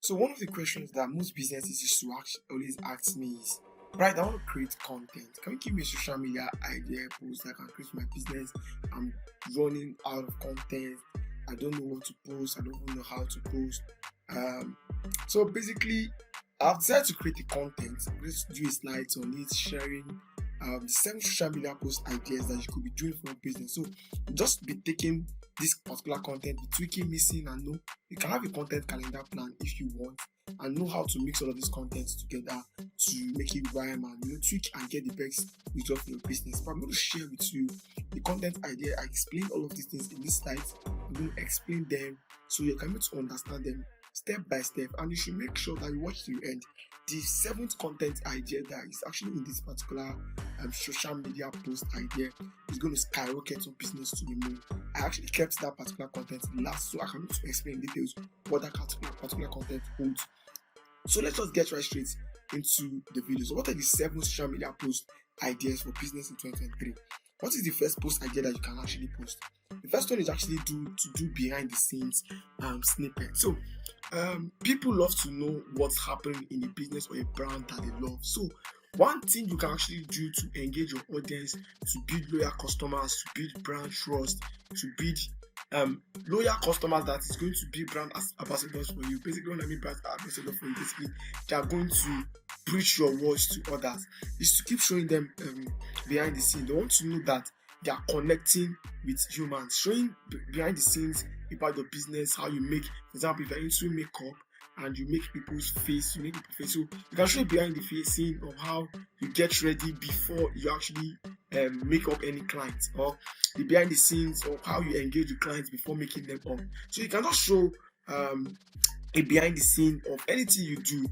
So one of the questions that most businesses used to always ask me is, right, I want to create content. Can you give me a social media idea post I can create my business? I'm running out of content. I don't know what to post. I don't even know how to post. Um, so basically, I've decided to create the content. Let's do a slide on it, sharing seven social media post ideas that you could be doing for your business. So just be taking this particular content, be tweaking, missing, and know you can have a content calendar plan if you want, and know how to mix all of these contents together to make it rhyme and tweak and get the best result for your business. But I'm going to share with you the content idea. I explain all of these things in this slides. I'm going to explain them so you can be able to understand them step by step, and you should make sure that you watch to the end. The seventh content idea that is actually in this particular social media post idea is going to skyrocket your business to the moon. I actually kept that particular content last so I can explain in details what that particular content holds. So let's just get right straight into the video. So what are the seven social media post ideas for business in 2023? What is the first post idea that you can actually post? The first one is actually to do behind the scenes snippet. So people love to know what's happening in a business or a brand that they love. So one thing you can actually do to engage your audience, to build loyal customers, to build brand trust, to build loyal customers that is going to be brand ambassadors for you. Basically, when I mean brand ambassador for you, basically they are going to preach your words to others. Is to keep showing them behind the scene. They want to know that they are connecting with humans, showing behind the scenes about your business, how you make, for example, if you're into makeup and you make people's face, you make people's face. So you can show behind the scene of how you get ready before you actually make up any clients, or the behind the scenes of how you engage with clients before making them up. So you cannot show a behind the scene of anything you do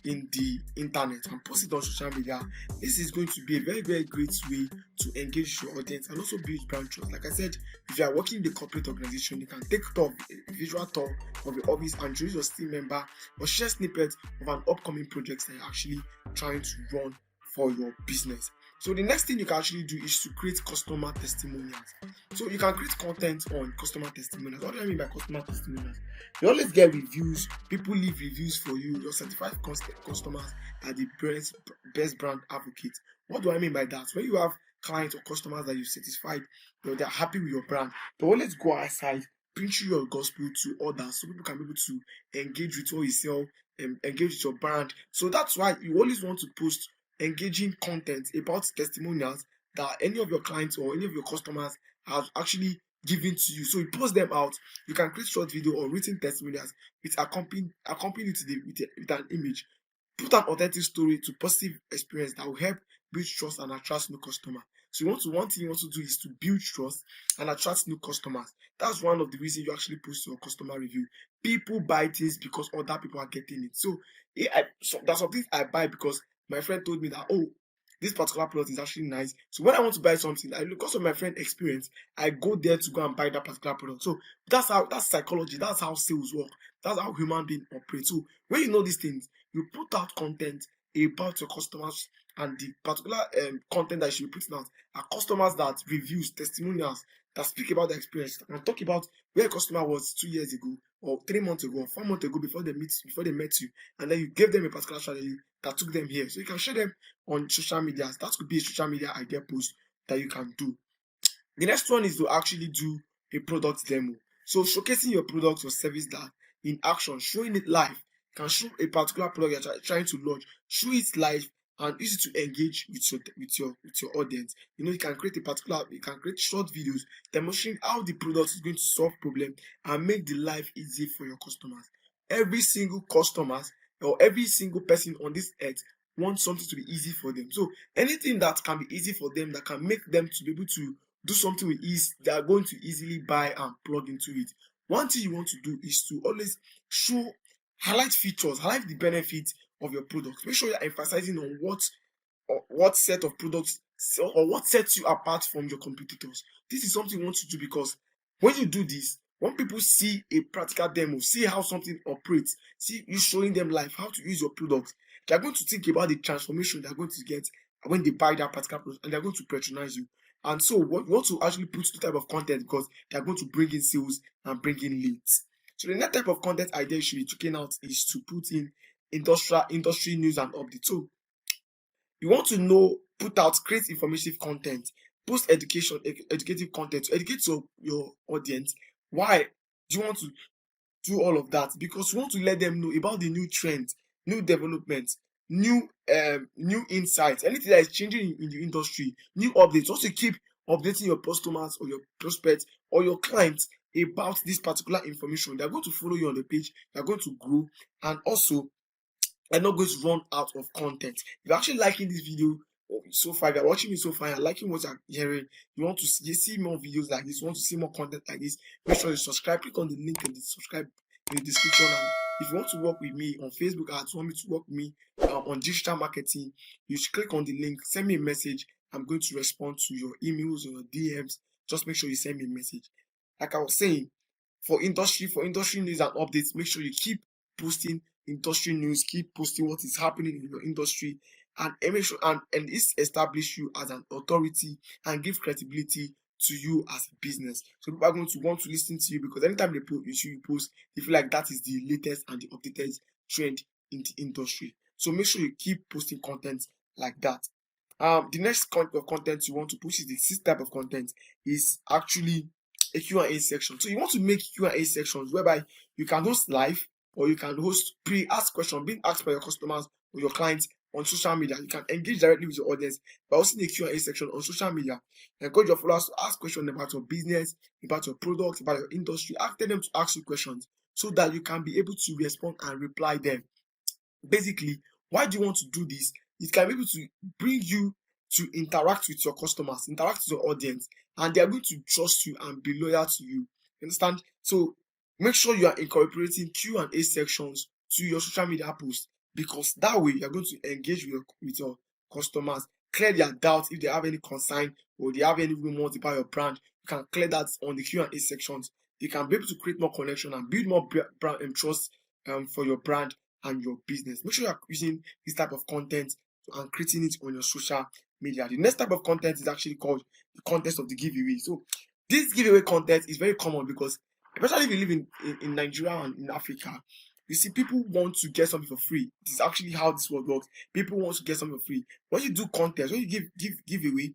in the internet and post it on social media. This is going to be a very, very great way to engage your audience and also build brand trust. Like I said, if you are working in the corporate organization, you can take a visual tour of your office and introduce your team member or share snippets of an upcoming project that you're actually trying to run for your business. So the next thing you can actually do is to create customer testimonials. So you can create content on customer testimonials. What do I mean by customer testimonials? You always get reviews. People leave reviews for you. Your certified customers are the best brand advocates. What do I mean by that? When you have clients or customers that you've satisfied, they're happy with your brand, but always go outside, preach your gospel to others so people can be able to engage with what you sell and engage with your brand. So that's why you always want to post engaging content about testimonials that any of your clients or any of your customers have actually given to you. So you post them out. You can create short video or written testimonials with accompany it with an image. Put an authentic story to positive experience that will help build trust and attract new customers. So one thing you want to do is to build trust and attract new customers. That's one of the reasons you actually post your customer review. People buy things because other people are getting it. So, that's something I buy because my friend told me that, oh, this particular product is actually nice. So when I want to buy something, because of my friend experience, I go there to go and buy that particular product. So that's psychology. That's how sales work. That's how human beings operate. So when you know these things, you put out content about your customers, and the particular content that you should be putting out are customers that reviews, testimonials that speak about the experience and talk about where a customer was 2 years ago or 3 months ago or 4 months ago before they met you, and then you gave them a particular strategy that took them here. So you can share them on social media. That could be a social media idea post that you can do. The next one is to actually do a product demo. So showcasing your product or service that in action, showing it live. You can show a particular product you're trying to launch, show it live and use it to engage with your audience. You can create short videos demonstrating how the product is going to solve problem and make the life easy for your customers. Every single customers or every single person on this earth wants something to be easy for them. So anything that can be easy for them, that can make them to be able to do something with ease, they are going to easily buy and plug into it. One thing you want to do is to always highlight features, highlight the benefits of your product. Make sure you're emphasizing on what set of products or what sets you apart from your competitors. This is something you want to do because when you do this, when people see a practical demo, see how something operates, see you showing them live how to use your product, they're going to think about the transformation they're going to get when they buy that particular product, and they're going to patronize you. And so what you want to actually put the type of content because they're going to bring in sales and bring in leads. So the next type of content idea you should be checking out is to put in industry news and updates. So you want to know, put out, create informative content, post educative content to educate your audience. Why do you want to do all of that? Because you want to let them know about the new trends, new developments, new insights, anything that is changing in the industry, new updates. Also keep updating your customers or your prospects or your clients about this particular information. They're going to follow you on the page, they're going to grow, and also I'm not going to run out of content. If you're actually liking this video so far, if you're watching me so far, you're liking what you're hearing, you want to see more videos like this, you want to see more content like this, make sure you subscribe. Click on the link in the subscribe in the description. And if you want to work with me on Facebook ads, want me to work with me on digital marketing, you should click on the link, send me a message. I'm going to respond to your emails or your DMs. Just make sure you send me a message. Like I was saying, for industry news and updates, make sure you keep posting industry news, keep posting what is happening in your industry, and make sure and this establish you as an authority and give credibility to you as a business. So people are going to want to listen to you because anytime they post, they feel like that is the latest and the updated trend in the industry. So make sure you keep posting content like that. The next kind of content you want to push is the sixth type of content is actually a Q&A section. So you want to make Q&A sections whereby you can host live or you can host pre-asked questions being asked by your customers or your clients on social media. You can engage directly with your audience by hosting a Q&A section on social media. Encourage your followers to ask questions about your business, about your product, about your industry. Ask them to ask you questions so that you can be able to respond and reply them. Basically, why do you want to do this? It can be able to bring you to interact with your customers, interact with your audience, and they are going to trust you and be loyal to you. Understand? So make sure you are incorporating Q&A sections to your social media posts, because that way you are going to engage with your customers, clear their doubts if they have any concern or they have any rumors about your brand. You can clear that on the Q&A sections. You can be able to create more connection and build more brand and trust for your brand and your business. Make sure you are using this type of content and creating it on your social media. The next type of content is actually called the contest of the giveaway. So this giveaway content is very common because, especially if you live in Nigeria and in Africa, you see people want to get something for free. This is actually how this world works. People want to get something for free. When you do contest, when you give away,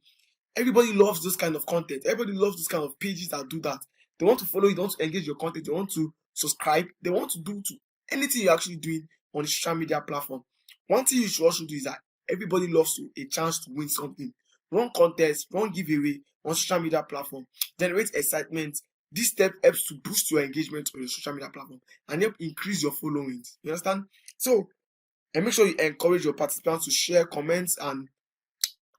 everybody loves this kind of content. Everybody loves this kind of pages that do that. They want to follow you, they want to engage your content, they want to subscribe, they want to do to anything you're actually doing on the social media platform. One thing you should also do is that everybody loves a chance to win something. Run contest, run giveaway on social media platform, generate excitement. This step helps to boost your engagement on your social media platform and help increase your following. You understand? So, and make sure you encourage your participants to share comments and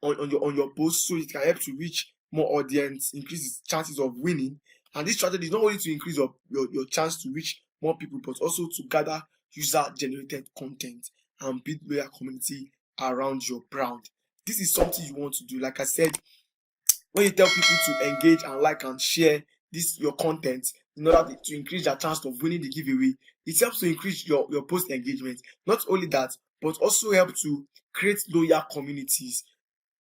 on your post so it can help to reach more audience, increase its chances of winning. And this strategy is not only to increase your chance to reach more people, but also to gather user generated content and build loyal community around your brand. This is something you want to do. Like I said, when you tell people to engage and like and share this your content in order to increase their chance of winning the giveaway, it helps to increase your post engagement. Not only that, but also help to create loyal communities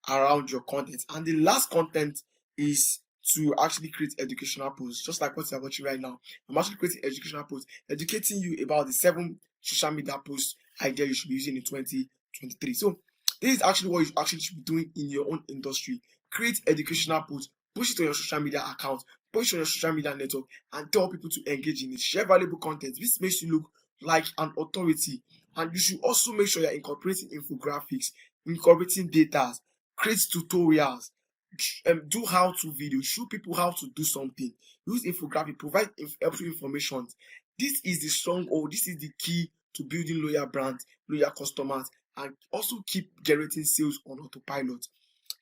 around your content. And the last content is to actually create educational posts, just like what you're watching right now. I'm actually creating educational posts, educating you about the 7 social media post idea you should be using in 2023. So this is actually what you actually should be doing in your own industry. Create educational posts, push it on your social media account, push it on your social media network, and tell people to engage in it. Share valuable content. This makes you look like an authority. And you should also make sure you're incorporating infographics, incorporating data, create tutorials, do how-to videos, show people how to do something, use infographic, provide helpful information. This is the stronghold, this is the key to building loyal brands, loyal customers, and also keep generating sales on autopilot.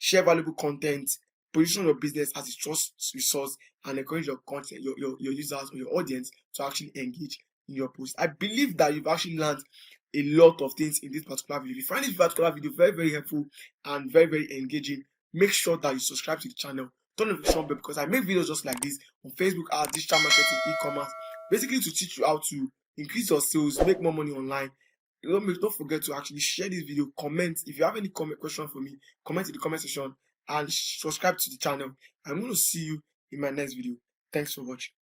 Share valuable content, position your business as a trust resource, and encourage your content, your users or your audience to actually engage in your post. I believe that you've actually learned a lot of things in this particular video. If you find this particular video very, very helpful and very, very engaging, make sure that you subscribe to the channel, turn on the notification bell, because I make videos just like this on Facebook ads, digital marketing, e-commerce, basically to teach you how to increase your sales, make more money online. Don't forget to actually share this video, comment. If you have any question for me, comment in the comment section and subscribe to the channel. I'm going to see you in my next video. Thanks for watching.